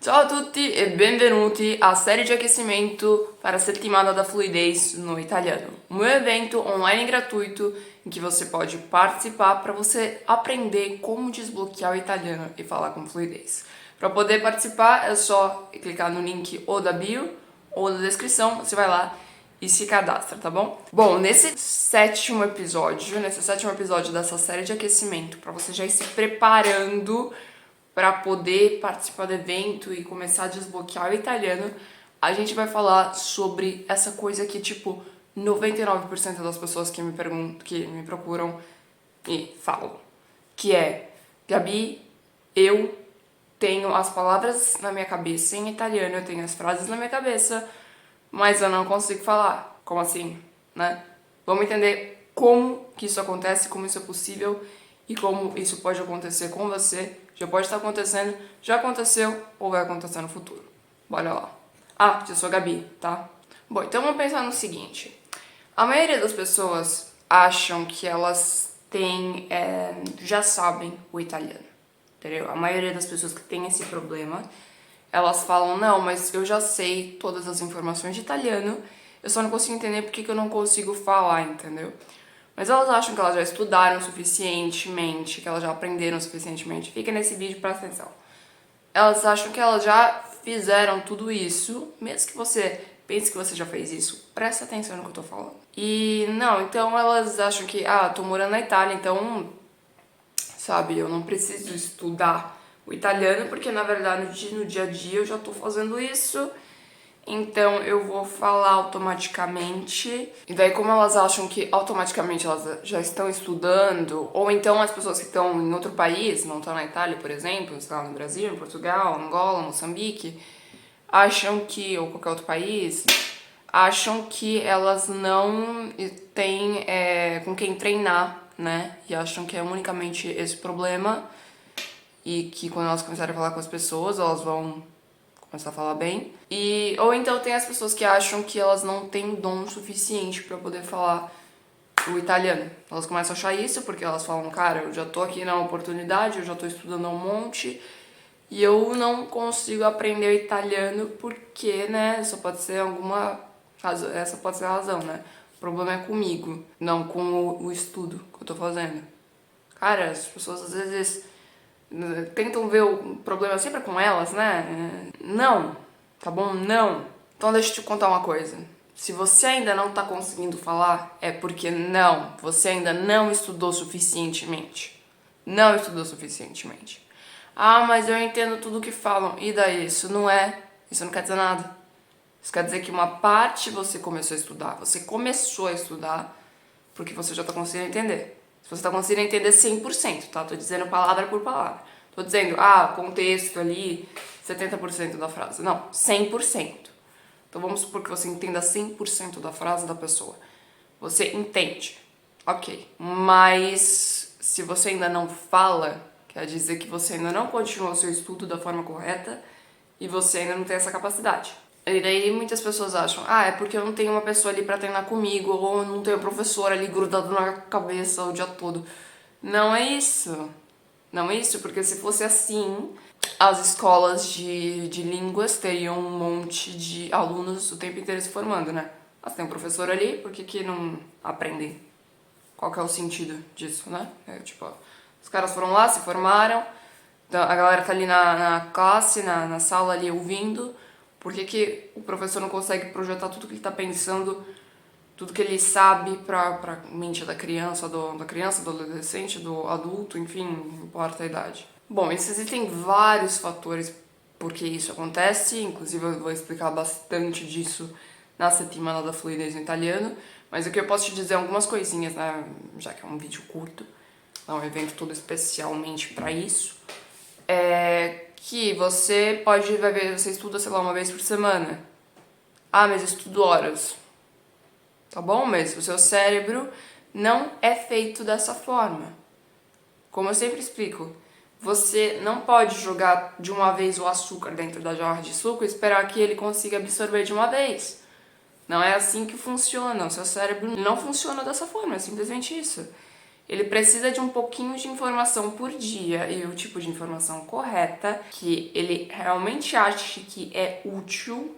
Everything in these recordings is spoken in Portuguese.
Ciao a tutti e benvenuti à série de aquecimento para a Settimana da Fluidez no Italiano, um evento online gratuito em que você pode participar para você aprender como desbloquear o italiano e falar com fluidez. Para poder participar é só clicar no link ou da bio ou da descrição, você vai lá e se cadastra, tá bom? Bom, nesse sétimo episódio dessa série de aquecimento, para você já ir se preparando para poder participar do evento e começar a desbloquear o italiano, a gente vai falar sobre essa coisa que, tipo, 99% das pessoas que me perguntam, que me procuram e falam, que é: Gabi, eu tenho as palavras na minha cabeça em italiano, eu tenho as frases na minha cabeça, mas eu não consigo falar. Como assim, né? Vamos entender como que isso acontece, como isso é possível e como isso pode acontecer com você. Já pode estar acontecendo, já aconteceu ou vai acontecer no futuro. Bora lá. Ah, eu sou a Gabi, tá? Bom, então vamos pensar no seguinte. A maioria das pessoas acham que elas têm, já sabem o italiano, entendeu? A maioria das pessoas que tem esse problema, elas falam: não, mas eu já sei todas as informações de italiano, eu só não consigo entender porque que eu não consigo falar, entendeu? Mas elas acham que elas já estudaram suficientemente, que elas já aprenderam suficientemente. Fica nesse vídeo, presta atenção. Elas acham que elas já fizeram tudo isso, mesmo que você pense que você já fez isso, presta atenção no que eu tô falando. E não, então elas acham que, tô morando na Itália, então, sabe, eu não preciso estudar o italiano, porque na verdade no dia a dia eu já tô fazendo isso. Então eu vou falar automaticamente. E daí, como elas acham que automaticamente elas já estão estudando, ou então as pessoas que estão em outro país, não estão na Itália, por exemplo, estão no Brasil, em Portugal, Angola, Moçambique, acham que, ou qualquer outro país, acham que elas não têm com quem treinar, né? E acham que é unicamente esse problema. E que quando elas começarem a falar com as pessoas, elas vão começar a falar bem. Ou então tem as pessoas que acham que elas não têm dom suficiente para poder falar o italiano. Elas começam a achar isso porque elas falam: cara, eu já tô aqui na oportunidade, eu já tô estudando um monte e eu não consigo aprender o italiano porque, né, só pode ser alguma razão, essa pode ser a razão, né? O problema é comigo, não com o estudo que eu tô fazendo. Cara, as pessoas às vezes tentam ver o problema sempre com elas, né? Não, tá bom? Não. Então deixa eu te contar uma coisa. Se você ainda não tá conseguindo falar, é porque você ainda não estudou suficientemente. Não estudou suficientemente. Mas eu entendo tudo que falam. E daí? Isso não quer dizer nada. Isso quer dizer que uma parte você começou a estudar. Você começou a estudar porque você já tá conseguindo entender. Se você tá conseguindo entender 100%, tá? Tô dizendo palavra por palavra. Tô dizendo, contexto ali, 70% da frase. Não, 100%. Então vamos supor que você entenda 100% da frase da pessoa. Você entende. Ok. Mas se você ainda não fala, quer dizer que você ainda não continuou o seu estudo da forma correta e você ainda não tem essa capacidade. E daí muitas pessoas acham: é porque eu não tenho uma pessoa ali pra treinar comigo, ou eu não tenho um professor ali grudado na cabeça o dia todo. Não é isso. Não é isso, porque se fosse assim, as escolas de línguas teriam um monte de alunos o tempo inteiro se formando, né? Mas tem um professor ali, por que não aprendem? Qual que é o sentido disso, né? Os caras foram lá, se formaram, a galera tá ali na classe, na sala ali ouvindo. Por que o professor não consegue projetar tudo que ele tá pensando, tudo que ele sabe pra mente da criança, do adolescente, do adulto, enfim, não importa a idade. Bom, existem vários fatores por que isso acontece, inclusive eu vou explicar bastante disso na Settimana da Fluidez no Italiano, mas aqui eu posso te dizer algumas coisinhas, né, já que é um vídeo curto, é um evento todo especialmente pra isso. Que você vai ver, você estuda, sei lá, uma vez por semana. Mas eu estudo horas. Tá bom? Mas o seu cérebro não é feito dessa forma. Como eu sempre explico, você não pode jogar de uma vez o açúcar dentro da jarra de suco e esperar que ele consiga absorver de uma vez. Não é assim que funciona. O seu cérebro não funciona dessa forma, é simplesmente isso. ele precisa de um pouquinho de informação por dia e o tipo de informação correta que ele realmente acha que é útil,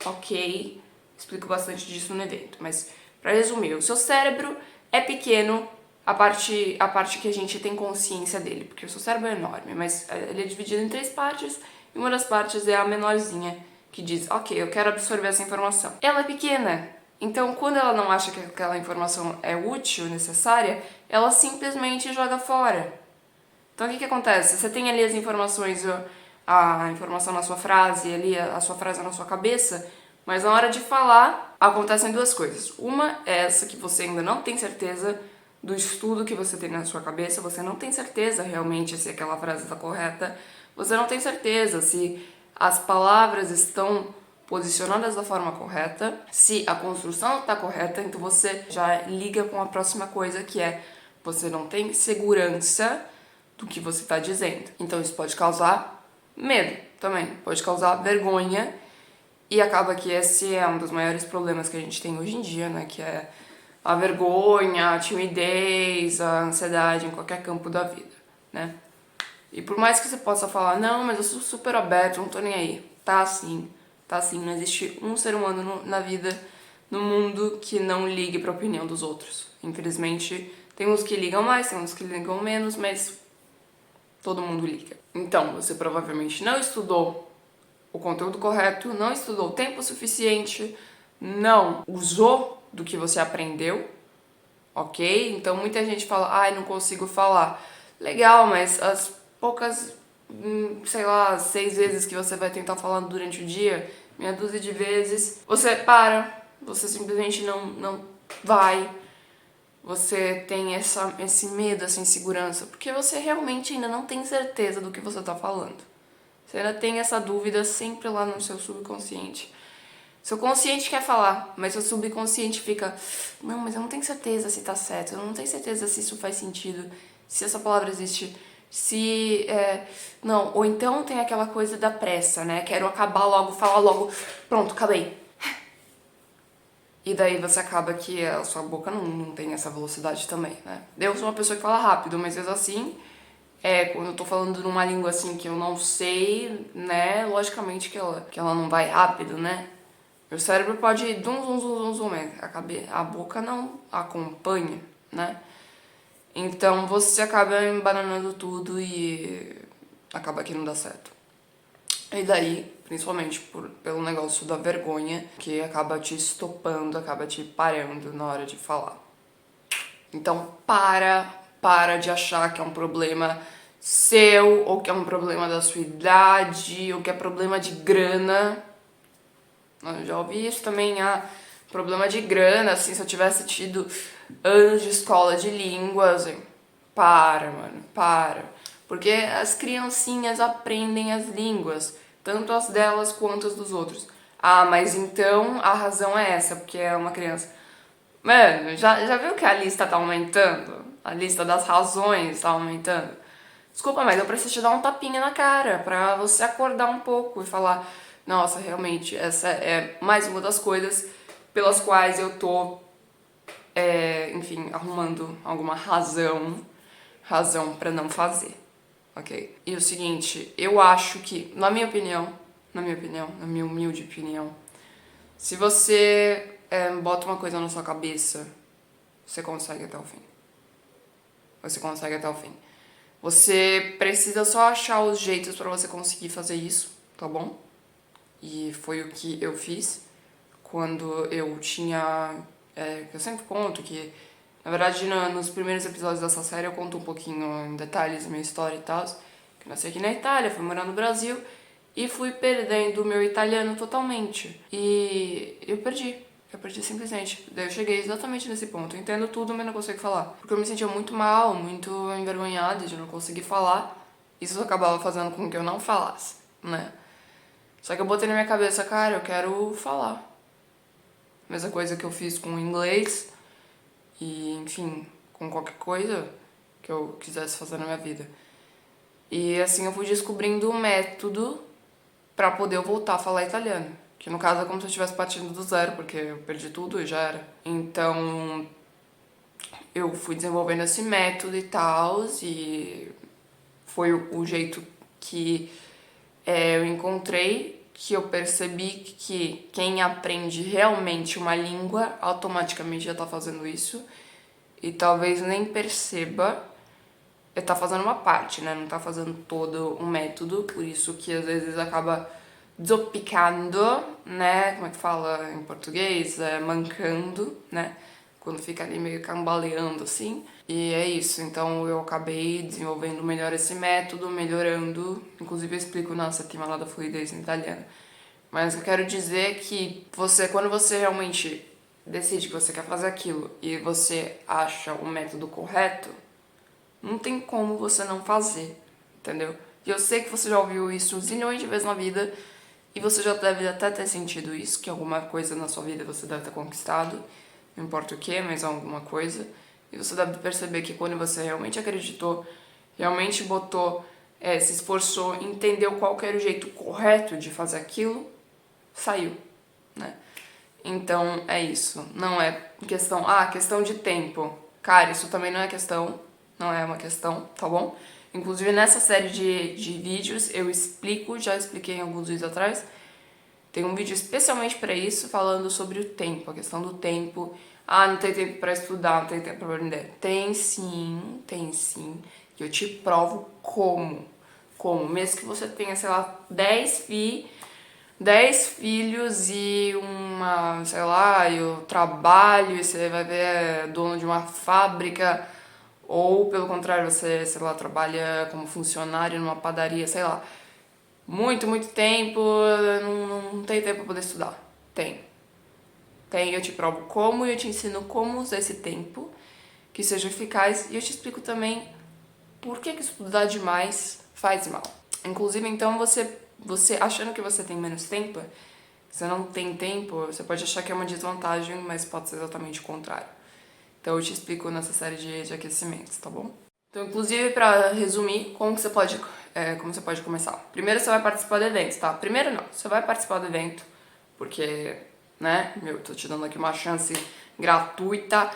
ok? Explico bastante disso no evento, mas para resumir, o seu cérebro é pequeno, a parte que a gente tem consciência dele, porque o seu cérebro é enorme, mas ele é dividido em 3 partes e uma das partes é a menorzinha que diz, ok, eu quero absorver essa informação. Ela é pequena, então quando ela não acha que aquela informação é útil, necessária, ela simplesmente joga fora. Então o que acontece? Você tem ali as informações, a informação na sua frase, ali a sua frase na sua cabeça, mas na hora de falar acontecem 2 coisas. Uma é essa que você ainda não tem certeza do estudo que você tem na sua cabeça, você não tem certeza realmente se aquela frase está correta, você não tem certeza se as palavras estão posicionadas da forma correta, se a construção está correta, então você já liga com a próxima coisa que é você não tem segurança do que você está dizendo. Então isso pode causar medo também, pode causar vergonha e acaba que esse é um dos maiores problemas que a gente tem hoje em dia, né, que é a vergonha, a timidez, a ansiedade em qualquer campo da vida, né? E por mais que você possa falar, não, mas eu sou super aberto, não tô nem aí. Tá assim, não existe um ser humano na vida, no mundo, que não ligue pra opinião dos outros. Infelizmente, tem uns que ligam mais, tem uns que ligam menos, mas todo mundo liga. Então, você provavelmente não estudou o conteúdo correto, não estudou o tempo suficiente, não usou do que você aprendeu, ok? Então muita gente fala, ai, não consigo falar. Legal, mas as poucas, sei lá, 6 vezes que você vai tentar falar durante o dia, meia dúzia de vezes, você para, você simplesmente não vai. Você tem esse medo, essa insegurança, porque você realmente ainda não tem certeza do que você tá falando. Você ainda tem essa dúvida sempre lá no seu subconsciente. Seu consciente quer falar, mas seu subconsciente fica, não, mas eu não tenho certeza se tá certo, eu não tenho certeza se isso faz sentido, se essa palavra existe, se... Não, ou então tem aquela coisa da pressa, né? Quero acabar logo, falar logo, pronto, acabei. E daí você acaba que a sua boca não tem essa velocidade também, né? Eu sou uma pessoa que fala rápido, mas mesmo assim, quando eu tô falando numa língua assim que eu não sei, né? Logicamente que ela não vai rápido, né? Meu cérebro pode ir zum, zum, zum, zum, zum, mas a boca não acompanha, né? Então você acaba embananando tudo e acaba que não dá certo. E daí, principalmente pelo negócio da vergonha, que acaba te estopando, acaba te parando na hora de falar. Então para de achar que é um problema seu, ou que é um problema da sua idade, ou que é problema de grana. Eu já ouvi isso também, problema de grana, assim, se eu tivesse tido anos de escola de línguas. Para, mano, para. Porque as criancinhas aprendem as línguas, tanto as delas quanto as dos outros. Ah, mas então a razão é essa, porque é uma criança. Mano, já viu que a lista tá aumentando? A lista das razões tá aumentando? Desculpa, mas eu preciso te dar um tapinha na cara pra você acordar um pouco e falar, nossa, realmente, essa é mais uma das coisas pelas quais eu tô, enfim, arrumando alguma razão pra não fazer, ok? E o seguinte, eu acho que, na minha opinião, na minha humilde opinião, se você bota uma coisa na sua cabeça, você consegue até o fim. Você consegue até o fim. Você precisa só achar os jeitos pra você conseguir fazer isso, tá bom? E foi o que eu fiz quando eu tinha... eu sempre conto que, na verdade, nos primeiros episódios dessa série eu conto um pouquinho em detalhes a minha história e tal. Que eu nasci aqui na Itália, fui morar no Brasil e fui perdendo o meu italiano totalmente. E eu perdi simplesmente. Daí eu cheguei exatamente nesse ponto. Eu entendo tudo, mas não consigo falar. Porque eu me sentia muito mal, muito envergonhada de não conseguir falar. Isso acabava fazendo com que eu não falasse, né? Só que eu botei na minha cabeça, cara, eu quero falar. Mesma coisa que eu fiz com o inglês e, enfim, com qualquer coisa que eu quisesse fazer na minha vida. E assim eu fui descobrindo um método pra poder eu voltar a falar italiano. Que no caso é como se eu estivesse partindo do zero, porque eu perdi tudo e já era. Então, eu fui desenvolvendo esse método e tal, e foi o jeito que eu encontrei, que eu percebi que quem aprende realmente uma língua automaticamente já tá fazendo isso e talvez nem perceba, tá fazendo uma parte, né? Não tá fazendo todo um método, por isso que às vezes acaba zoppicando, né? Como é que fala em português? Mancando, né? Quando fica ali meio cambaleando assim. E é isso, então eu acabei desenvolvendo melhor esse método, melhorando. Inclusive eu explico na settimana da fluidez em italiano. Mas eu quero dizer é que quando você realmente decide que você quer fazer aquilo e você acha o método correto, não tem como você não fazer, entendeu? E eu sei que você já ouviu isso zilhões de vezes na vida e você já deve até ter sentido isso, que alguma coisa na sua vida você deve ter conquistado, não importa o que, mas alguma coisa. E você deve perceber que quando você realmente acreditou, realmente botou, se esforçou, entendeu qual que era o jeito correto de fazer aquilo, saiu, né? Então é isso. Não é questão de tempo. Cara, isso também não é questão, não é uma questão, tá bom? Inclusive nessa série de vídeos eu explico, já expliquei alguns vídeos atrás, tem um vídeo especialmente para isso, falando sobre o tempo, a questão do tempo. Ah, não tem tempo para estudar, não tem tempo para aprender. Tem sim, tem sim. E eu te provo como. Como? Mesmo que você tenha, sei lá, 10 filhos e sei lá, e o trabalho, e você vai ver dono de uma fábrica, ou pelo contrário, você, sei lá, trabalha como funcionário numa padaria, sei lá. Muito tempo, não tem tempo pra poder estudar. Tem. Tem, eu te provo como e eu te ensino como usar esse tempo que seja eficaz e eu te explico também por que estudar demais faz mal. Inclusive, então, você achando que você tem menos tempo, você não tem tempo, você pode achar que é uma desvantagem, mas pode ser exatamente o contrário. Então eu te explico nessa série de aquecimentos, tá bom? Então, inclusive, pra resumir, como você pode começar? Primeiro você vai participar do evento, tá? Primeiro não, você vai participar do evento, porque, né, tô te dando aqui uma chance gratuita,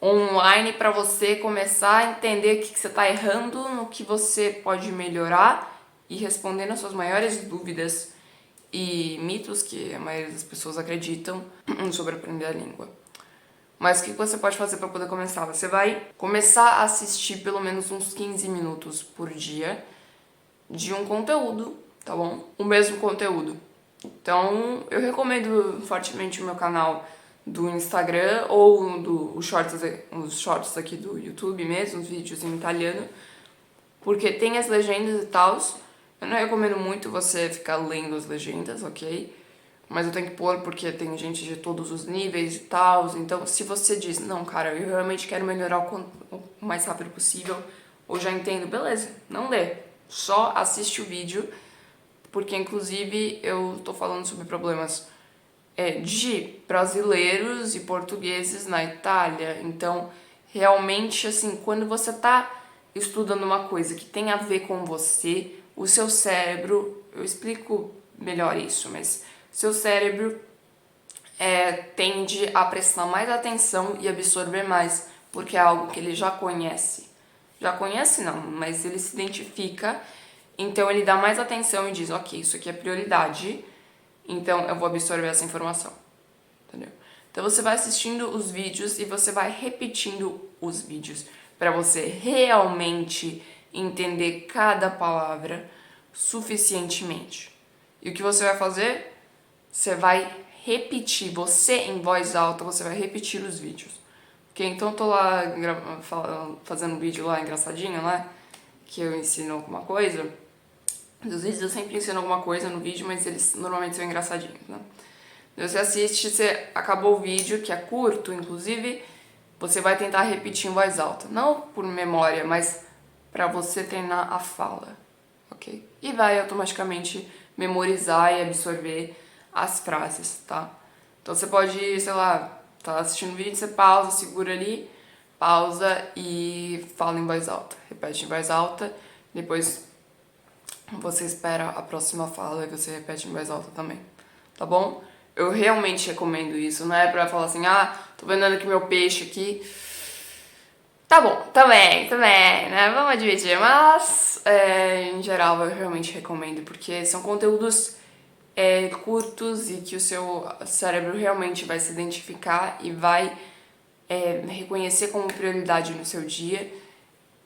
online, pra você começar a entender o que você tá errando, no que você pode melhorar e respondendo as suas maiores dúvidas e mitos que a maioria das pessoas acreditam sobre aprender a língua. Mas o que você pode fazer para poder começar? Você vai começar a assistir pelo menos uns 15 minutos por dia de um conteúdo, tá bom? O mesmo conteúdo. Então, eu recomendo fortemente o meu canal do Instagram ou os shorts aqui do YouTube mesmo, os vídeos em italiano, porque tem as legendas e tal. Eu não recomendo muito você ficar lendo as legendas, ok? Mas eu tenho que pôr porque tem gente de todos os níveis e tal. Então, se você diz, não, cara, eu realmente quero melhorar o mais rápido possível, ou já entendo, beleza, não lê. Só assiste o vídeo, porque inclusive eu tô falando sobre problemas de brasileiros e portugueses na Itália. Então, realmente, assim, quando você tá estudando uma coisa que tem a ver com você, o seu cérebro, eu explico melhor isso, mas seu cérebro tende a prestar mais atenção e absorver mais, porque é algo que ele já conhece. Já conhece não, mas ele se identifica, então ele dá mais atenção e diz, ok, isso aqui é prioridade, então eu vou absorver essa informação, entendeu? Então você vai assistindo os vídeos e você vai repetindo os vídeos para você realmente entender cada palavra suficientemente. E o que você vai fazer? Você vai repetir, você em voz alta, você vai repetir os vídeos. Ok? Então eu tô lá fazendo um vídeo lá engraçadinho, né? Que eu ensino alguma coisa. Nos vídeos eu sempre ensino alguma coisa no vídeo, mas eles normalmente são engraçadinhos, né? Você assiste, você acabou o vídeo, que é curto, inclusive, você vai tentar repetir em voz alta. Não por memória, mas para você treinar a fala, ok? E vai automaticamente memorizar e absorver as frases, tá? Então você pode, sei lá, tá assistindo o vídeo, você pausa, segura ali, pausa e fala em voz alta. Repete em voz alta, depois você espera a próxima fala e você repete em voz alta também, tá bom? Eu realmente recomendo isso, não é pra falar assim, tô vendendo aqui meu peixe aqui, Tá bom, também, né? Vamos admitir, mas em geral eu realmente recomendo, porque são conteúdos curtos e que o seu cérebro realmente vai se identificar e vai reconhecer como prioridade no seu dia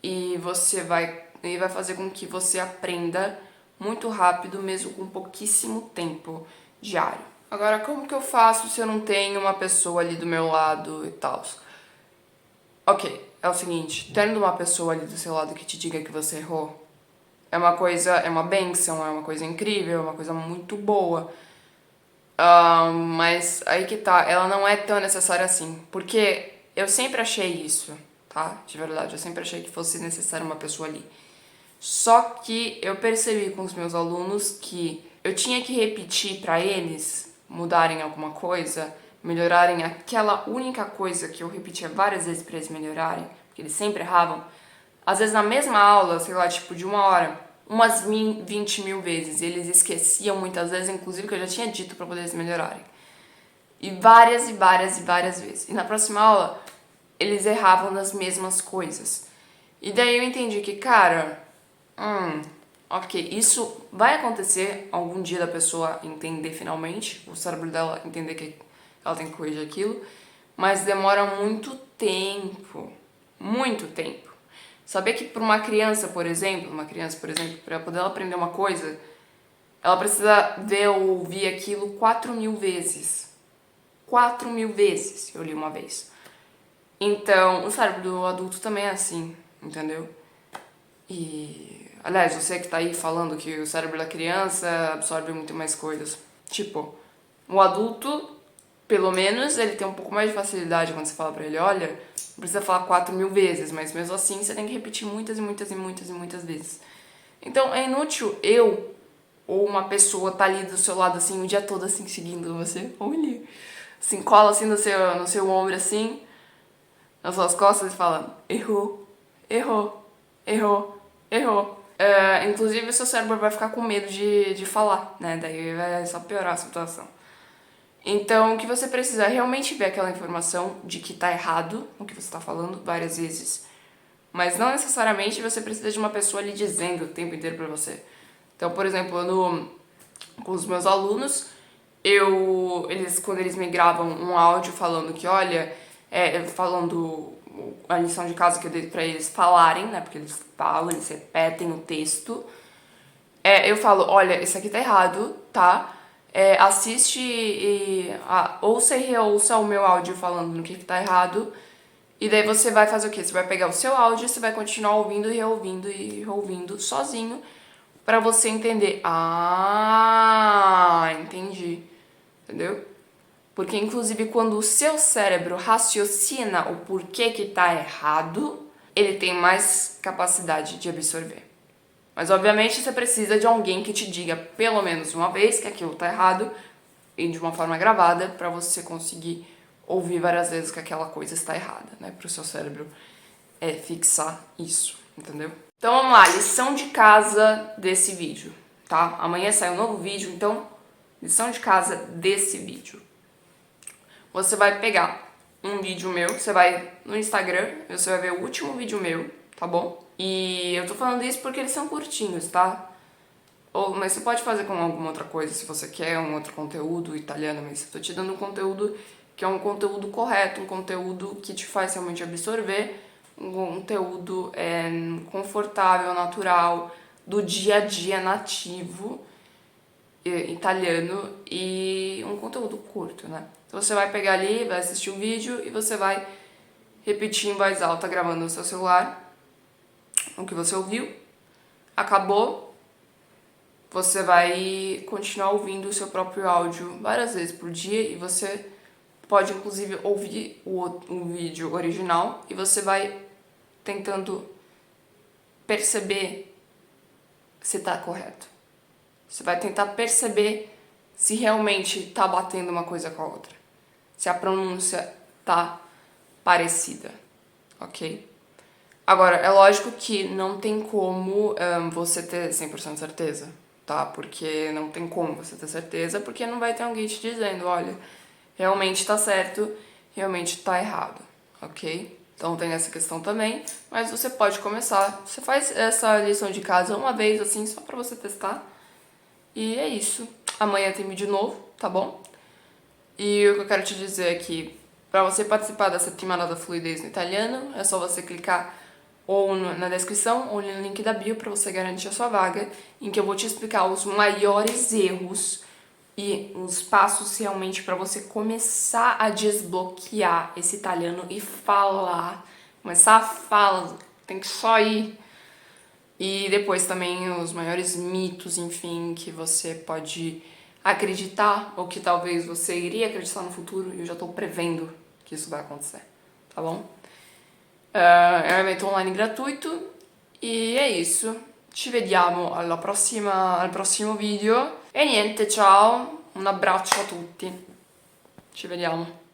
e vai fazer com que você aprenda muito rápido, mesmo com pouquíssimo tempo diário. Agora, como que eu faço se eu não tenho uma pessoa ali do meu lado e tal? Ok, é o seguinte, tendo uma pessoa ali do seu lado que te diga que você errou, é uma bênção, é uma coisa incrível, é uma coisa muito boa. Mas aí que tá, ela não é tão necessária assim. Porque eu sempre achei isso, tá? De verdade, eu sempre achei que fosse necessária uma pessoa ali. Só que eu percebi com os meus alunos que eu tinha que repetir pra eles mudarem alguma coisa, melhorarem aquela única coisa que eu repetia várias vezes pra eles melhorarem, porque eles sempre erravam. Às vezes na mesma aula, sei lá, tipo de uma hora, umas 20 mil vezes. Eles esqueciam muitas vezes, inclusive que eu já tinha dito pra poder eles melhorarem. E várias e várias e várias vezes. E na próxima aula, eles erravam nas mesmas coisas. E daí eu entendi que, cara, ok, isso vai acontecer algum dia da pessoa entender finalmente, o cérebro dela entender que ela tem que corrigir aquilo, mas demora tempo, muito tempo. Saber que para uma criança, por exemplo, para poder ela aprender uma coisa, ela precisa ver ou ouvir aquilo 4.000 vezes. 4.000 vezes, eu li uma vez. Então, o cérebro do adulto também é assim, entendeu? E, aliás, você que tá aí falando que o cérebro da criança absorve muito mais coisas. Tipo, o adulto, pelo menos, ele tem um pouco mais de facilidade quando você fala pra ele, olha, não precisa falar 4.000 vezes, mas mesmo assim você tem que repetir muitas e muitas e muitas e muitas vezes. Então, é inútil eu ou uma pessoa tá ali do seu lado, assim, o dia todo, assim, seguindo você. Olha, assim, cola, assim, no seu ombro, assim, nas suas costas e falando, errou, errou, errou, errou. Inclusive, o seu cérebro vai ficar com medo de falar, né? Daí vai só piorar a situação. Então, o que você precisa é realmente ver aquela informação de que tá errado o que você tá falando várias vezes, mas não necessariamente você precisa de uma pessoa ali dizendo o tempo inteiro pra você. Então, por exemplo, com os meus alunos, quando eles me gravam um áudio falando que, olha, falando a lição de casa que eu dei pra eles falarem, né? Porque eles falam, eles repetem o texto. Eu falo, olha, isso aqui tá errado, tá? Assiste ouça e reouça o meu áudio falando no que tá errado. E daí você vai fazer o quê? Você vai pegar o seu áudio e você vai continuar ouvindo e reouvindo e reouvindo sozinho pra você entender. Ah, entendi. Entendeu? Porque, inclusive, quando o seu cérebro raciocina o porquê que tá errado, ele tem mais capacidade de absorver. Mas, obviamente, você precisa de alguém que te diga pelo menos uma vez que aquilo tá errado e de uma forma gravada pra você conseguir ouvir várias vezes que aquela coisa está errada, né? Pro seu cérebro fixar isso, entendeu? Então, vamos lá, lição de casa desse vídeo, tá? Amanhã sai um novo vídeo, então, lição de casa desse vídeo. Você vai pegar um vídeo meu, você vai no Instagram, você vai ver o último vídeo meu, tá bom? E eu tô falando isso porque eles são curtinhos, tá? Mas você pode fazer com alguma outra coisa se você quer um outro conteúdo italiano, mas eu tô te dando um conteúdo que é um conteúdo correto, um conteúdo que te faz realmente absorver, um conteúdo confortável, natural, do dia a dia nativo italiano e um conteúdo curto, né? Então você vai pegar ali, vai assistir o vídeo e você vai repetir em voz alta, gravando no seu celular o que você ouviu. Acabou, você vai continuar ouvindo o seu próprio áudio várias vezes por dia e você pode inclusive ouvir o vídeo original e você vai tentando perceber se tá correto. Você vai tentar perceber se realmente tá batendo uma coisa com a outra. Se a pronúncia tá parecida, ok? Agora, é lógico que não tem como você ter 100% de certeza, tá? Porque não tem como você ter certeza, porque não vai ter alguém te dizendo, olha, realmente tá certo, realmente tá errado, ok? Então tem essa questão também, mas você pode começar. Você faz essa lição de casa uma vez, assim, só pra você testar. E é isso. Amanhã tem vídeo novo, tá bom? E o que eu quero te dizer é que pra você participar da settimana da fluidez no italiano, é só você clicar ou na descrição ou no link da bio pra você garantir a sua vaga, em que eu vou te explicar os maiores erros e os passos realmente para você começar a desbloquear esse italiano e falar. Começar a falar, tem que só ir. E depois também os maiores mitos, enfim, que você pode acreditar ou que talvez você iria acreditar no futuro e eu já tô prevendo que isso vai acontecer, tá bom? É um evento online gratuito e è isso. Ci vediamo al prossimo video. E niente, ciao, un abbraccio a tutti. Ci vediamo.